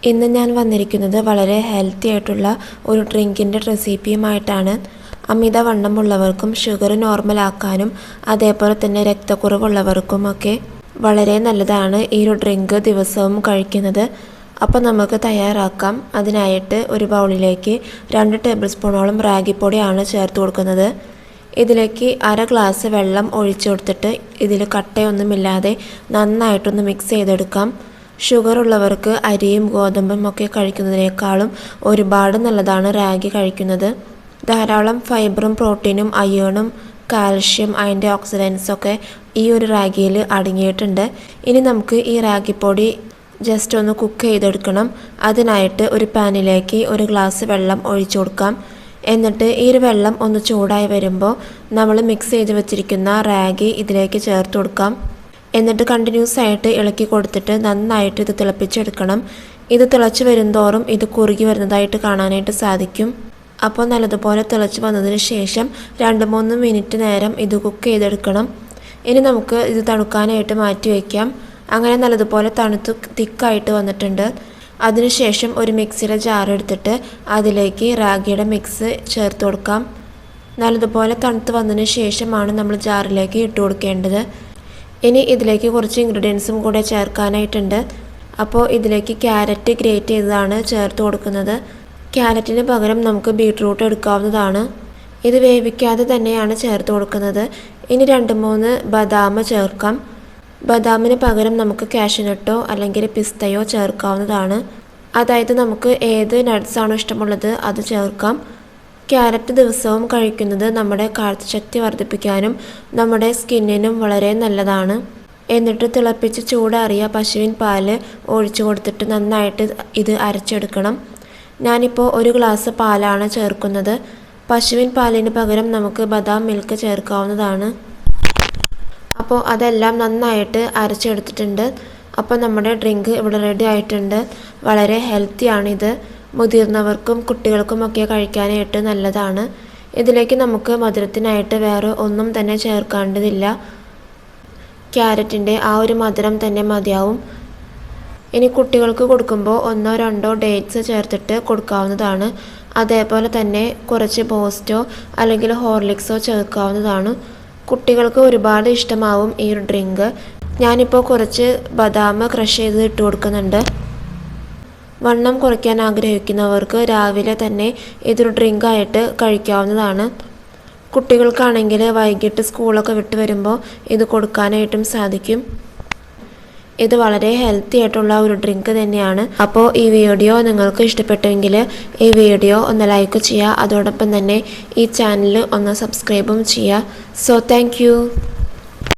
ഇന്ന് ഞാൻ വന്നിരിക്കുന്നത് വളരെ ഹെൽത്തി ആയിട്ടുള്ള ഒരു ഡ്രിങ്കിൻ്റെ റെസിപ്പിയുമായിട്ടാണ്. അമിതവണ്ണമുള്ളവർക്കും ഷുഗർ നോർമലാക്കാനും അതേപോലെ തന്നെ രക്തക്കുറവുള്ളവർക്കുമൊക്കെ വളരെ നല്ലതാണ് ഈ ഒരു ഡ്രിങ്ക് ദിവസവും കഴിക്കുന്നത്. അപ്പോൾ നമുക്ക് തയ്യാറാക്കാം. അതിനായിട്ട് ഒരു ബൗളിലേക്ക് 2 ടേബിൾ സ്പൂണോളം റാഗിപ്പൊടിയാണ് ചേർത്ത് കൊടുക്കുന്നത്. ഇതിലേക്ക് 1/2 ഗ്ലാസ് വെള്ളം ഒഴിച്ചു കൊടുത്തിട്ട് ഇതിൽ കട്ടയൊന്നുമില്ലാതെ നന്നായിട്ടൊന്ന് മിക്സ് ചെയ്തെടുക്കാം. ഷുഗർ ഉള്ളവർക്ക് അരിയും ഗോതമ്പും ഒക്കെ കഴിക്കുന്നതിനേക്കാളും ഒരുപാട് നല്ലതാണ് റാഗി കഴിക്കുന്നത്. ധാരാളം ഫൈബറും പ്രോട്ടീനും അയേണും കാൽഷ്യം ആൻറ്റി ഓക്സിഡൻസൊക്കെ ഈ ഒരു റാഗിയിൽ അടങ്ങിയിട്ടുണ്ട്. ഇനി നമുക്ക് ഈ റാഗിപ്പൊടി ജസ്റ്റ് ഒന്ന് കുക്ക് ചെയ്തെടുക്കണം. അതിനായിട്ട് ഒരു പാനിലേക്ക് 1 ഗ്ലാസ് വെള്ളം ഒഴിച്ചു കൊടുക്കാം. എന്നിട്ട് ഈ ഒരു വെള്ളം ഒന്ന് ചൂടായി വരുമ്പോൾ നമ്മൾ മിക്സ് ചെയ്ത് വെച്ചിരിക്കുന്ന റാഗി ഇതിലേക്ക് ചേർത്ത് കൊടുക്കാം. എന്നിട്ട് കണ്ടിന്യൂസ് ആയിട്ട് ഇളക്കി കൊടുത്തിട്ട് നന്നായിട്ട് ഇത് തിളപ്പിച്ചെടുക്കണം. ഇത് തിളച്ച് വരുന്തോറും ഇത് കുറുകി വരുന്നതായിട്ട് കാണാനായിട്ട് സാധിക്കും. അപ്പോൾ നല്ലതുപോലെ തിളച്ച് വന്നതിന് ശേഷം 2-3 മിനിറ്റ് നേരം ഇത് കുക്ക് ചെയ്തെടുക്കണം. ഇനി നമുക്ക് ഇത് തണുക്കാനായിട്ട് മാറ്റി വയ്ക്കാം. അങ്ങനെ നല്ലതുപോലെ തണുത്ത് തിക്കായിട്ട് വന്നിട്ടുണ്ട്. അതിനുശേഷം ഒരു മിക്സിയുടെ ജാർ എടുത്തിട്ട് അതിലേക്ക് റാഗിയുടെ മിക്സ് ചേർത്ത് കൊടുക്കാം. നല്ലതുപോലെ തണുത്ത് വന്നതിന് ശേഷമാണ് നമ്മൾ ജാറിലേക്ക് ഇട്ട് കൊടുക്കേണ്ടത്. ഇനി ഇതിലേക്ക് കുറച്ച് ഇൻഗ്രീഡിയൻസും കൂടെ ചേർക്കാനായിട്ടുണ്ട്. അപ്പോൾ ഇതിലേക്ക് ക്യാരറ്റ് ഗ്രേറ്റ് ചെയ്തതാണ് ചേർത്ത് കൊടുക്കുന്നത്. ക്യാരറ്റിന് പകരം നമുക്ക് ബീട്രൂട്ട് എടുക്കാവുന്നതാണ്. ഇത് വേവിക്കാതെ തന്നെയാണ് ചേർത്ത് കൊടുക്കുന്നത്. ഇനി 2-3 ബദാം ചേർക്കാം. ബദാമിന് പകരം നമുക്ക് കാഷ്യൂനട്ടോ അല്ലെങ്കിൽ പിസ്തയോ ചേർക്കാവുന്നതാണ്. അതായത് നമുക്ക് ഏത് നട്ട്സാണോ ഇഷ്ടമുള്ളത് അത് ചേർക്കാം. ക്യാരറ്റ് ദിവസവും കഴിക്കുന്നത് നമ്മുടെ കാഴ്ചശക്തി വർദ്ധിപ്പിക്കാനും നമ്മുടെ സ്കിന്നിനും വളരെ നല്ലതാണ്. എന്നിട്ട് തിളപ്പിച്ച് ചൂടാറിയ പശുവിൻ പാല് ഒഴിച്ചു കൊടുത്തിട്ട് നന്നായിട്ട് ഇത് അരച്ചെടുക്കണം. ഞാനിപ്പോൾ 1 ഗ്ലാസ് പാലാണ് ചേർക്കുന്നത്. പശുവിൻ പാലിന് പകരം നമുക്ക് ബദാം മിൽക്ക് ചേർക്കാവുന്നതാണ്. അപ്പോൾ അതെല്ലാം നന്നായിട്ട് അരച്ചെടുത്തിട്ടുണ്ട്. അപ്പോൾ നമ്മുടെ ഡ്രിങ്ക് ഇവിടെ റെഡി ആയിട്ടുണ്ട്. വളരെ ഹെൽത്തിയാണിത്. മുതിർന്നവർക്കും കുട്ടികൾക്കുമൊക്കെ കഴിക്കാനായിട്ട് നല്ലതാണ്. ഇതിലേക്ക് നമുക്ക് മധുരത്തിനായിട്ട് വേറെ ഒന്നും തന്നെ ചേർക്കേണ്ടതില്ല. ക്യാരറ്റിൻ്റെ ആ ഒരു മധുരം തന്നെ മതിയാവും. ഇനി കുട്ടികൾക്ക് കൊടുക്കുമ്പോൾ 1-2 ഡേറ്റ്സ് ചേർത്തിട്ട് കൊടുക്കാവുന്നതാണ്. അതേപോലെ തന്നെ കുറച്ച് ബൂസ്റ്റോ അല്ലെങ്കിൽ ഹോർലിക്സോ ചേർക്കാവുന്നതാണ്. കുട്ടികൾക്ക് ഒരുപാട് ഇഷ്ടമാവും ഈ ഒരു ഡ്രിങ്ക്. ഞാനിപ്പോൾ കുറച്ച് ബദാം ക്രഷ് ചെയ്ത് ഇട്ട് കൊടുക്കുന്നുണ്ട്. വണ്ണം കുറയ്ക്കാൻ ആഗ്രഹിക്കുന്നവർക്ക് രാവിലെ തന്നെ ഇതൊരു ഡ്രിങ്കായിട്ട് കഴിക്കാവുന്നതാണ്. കുട്ടികൾക്കാണെങ്കിൽ വൈകിട്ട് സ്കൂളൊക്കെ വിട്ട് വരുമ്പോൾ ഇത് കൊടുക്കാനായിട്ടും സാധിക്കും. ഇത് വളരെ ഹെൽത്തി ആയിട്ടുള്ള ഒരു ഡ്രിങ്ക് തന്നെയാണ്. അപ്പോൾ ഈ വീഡിയോ നിങ്ങൾക്ക് ഇഷ്ടപ്പെട്ടെങ്കിൽ ഈ വീഡിയോ ഒന്ന് ലൈക്ക് ചെയ്യുക. അതോടൊപ്പം തന്നെ ഈ ചാനൽ ഒന്ന് സബ്സ്ക്രൈബും ചെയ്യുക. So thank you.